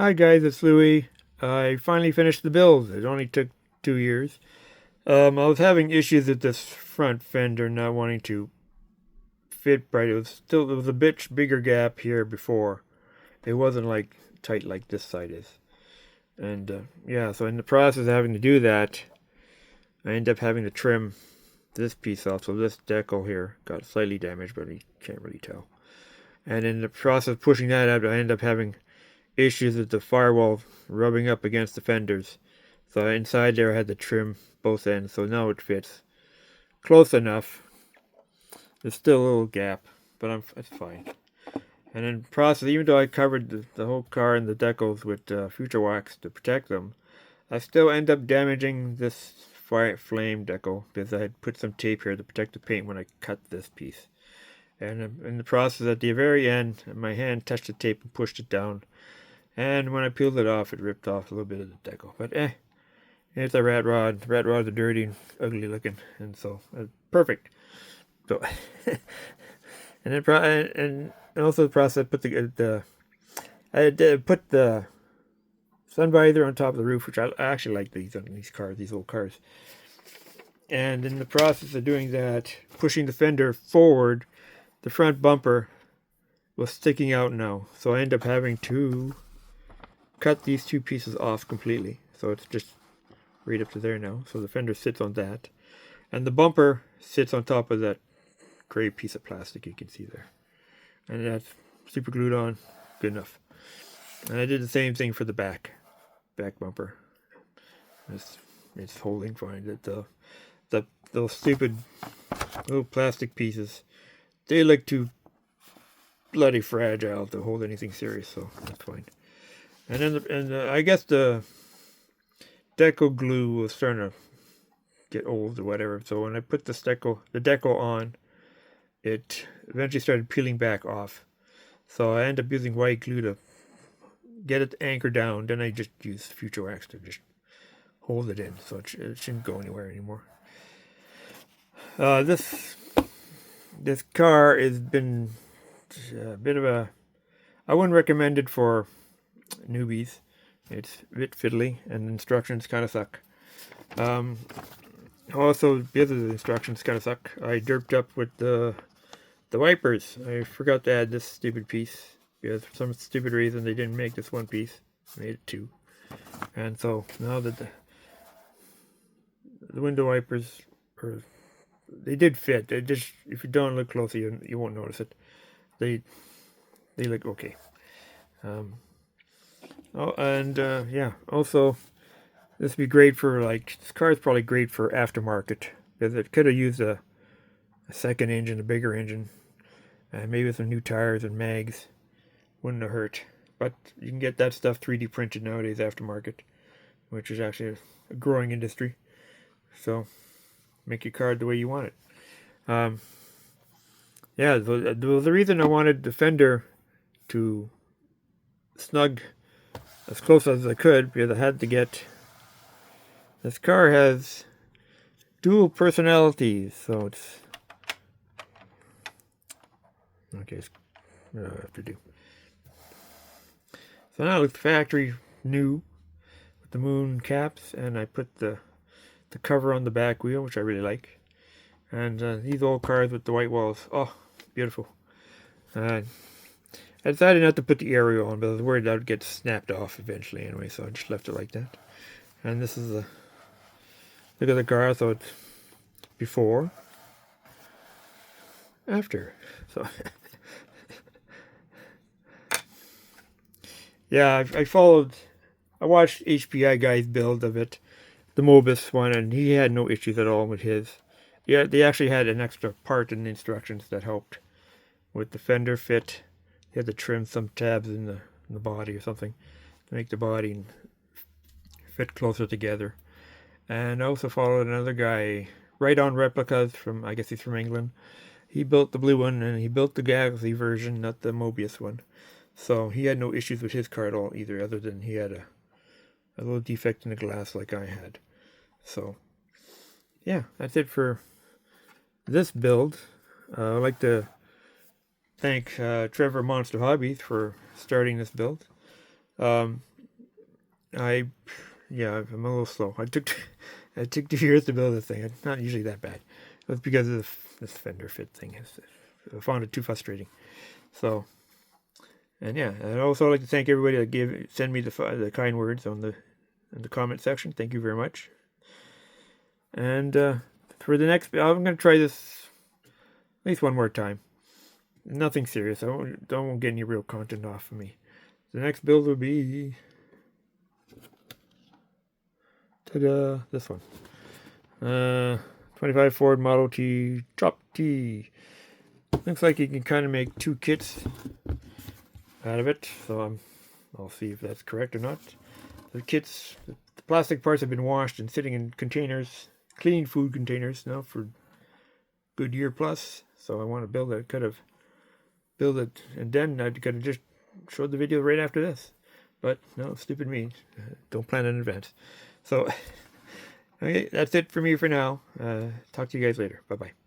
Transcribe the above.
Hi guys, it's Louie. I finally finished the build. It only took 2 years. I was having issues with this front fender not wanting to fit right. There was a bit bigger gap here before. It wasn't like tight like this side is. And yeah, so in the process of having to do that, I ended up having to trim this piece off. So this decal here got slightly damaged, but you can't really tell. And in the process of pushing that out, I ended up having issues with the firewall rubbing up against the fenders. So inside there I had to trim both ends, so now it fits close enough. There's still a little gap, but it's fine. And in process, even though I covered the whole car and the decals with future wax to protect them, I still end up damaging this flame decal because I had put some tape here to protect the paint when I cut this piece. And in the process, at the very end, my hand touched the tape and pushed it down. And when I peeled it off, it ripped off a little bit of the decal. But it's a rat rod. Rat rods are dirty and ugly looking, and so perfect. So, and also the process, I did put the sun visor on top of the roof, which I actually like these on these old cars. And in the process of doing that, pushing the fender forward, the front bumper was sticking out now. So I end up having to cut these two pieces off completely. So it's just right up to there now. So the fender sits on that. And the bumper sits on top of that gray piece of plastic you can see there. And that's super glued on. Good enough. And I did the same thing for the back bumper. It's holding fine. Those stupid little plastic pieces, they look too bloody fragile to hold anything serious, so that's fine. And then I guess the decal glue was starting to get old or whatever. So when I put the decal on, it eventually started peeling back off. So I ended up using white glue to get it anchored down. Then I just used future wax to just hold it in, so it shouldn't go anywhere anymore. This car has been a bit of a. I wouldn't recommend it for newbies. It's a bit fiddly, and the instructions kind of suck. Also, because of the instructions kind of suck, I derped up with the wipers. I forgot to add this stupid piece because for some stupid reason they didn't make this one piece. They made it two, and so now that the window wipers they did fit. They just, if you don't look closely, you won't notice it. They look okay. Yeah. Also, this would be great for this car is probably great for aftermarket because it could have used a second engine, a bigger engine, and maybe some new tires and mags. Wouldn't have hurt. But you can get that stuff 3D printed nowadays aftermarket, which is actually a growing industry. So make your car the way you want it. Yeah, the reason I wanted the fender to snug as close as I could because I had to get. This car has dual personalities, so it's okay. What do I have to do? So now it looks factory new with the moon caps, and I put the cover on the back wheel, which I really like. And these old cars with the white walls, oh, beautiful. I decided not to put the aerial on, but I was worried that would get snapped off eventually anyway, so I just left it like that. And this is look at the car, so it's before, after. So yeah, I watched HPI guy's build of it, the Mobus one, and he had no issues at all with his. Yeah, they actually had an extra part in the instructions that helped with the fender fit. They had to trim some tabs in the body or something to make the body fit closer together. And I also followed another guy, Right On Replicas from, I guess he's from England. He built the blue one, and he built the Galaxy version, not the Mobius one. So he had no issues with his car at all either, other than he had a little defect in the glass like I had. So yeah, that's it for this build. I'd like to thank Trevor Monster Hobbies for starting this build. Yeah, I'm a little slow. I took 2 years to build this thing. It's not usually that bad. It's because of this fender fit thing. I found it too frustrating. So, and yeah, I'd also like to thank everybody that send me the kind words in the comment section. Thank you very much. And for the next, I'm going to try this at least one more time. Nothing serious. I won't get any real content off of me. The next build will be, ta-da, this one. 25 Ford Model T Drop T. Looks like you can kind of make 2 kits out of it. So I'll see if that's correct or not. The plastic parts have been washed and sitting in containers, clean food containers now for a good year plus. So I want to build it, and then I could have just showed the video right after this. But no, stupid me. Don't plan in advance. So, okay, that's it for me for now. Talk to you guys later. Bye-bye.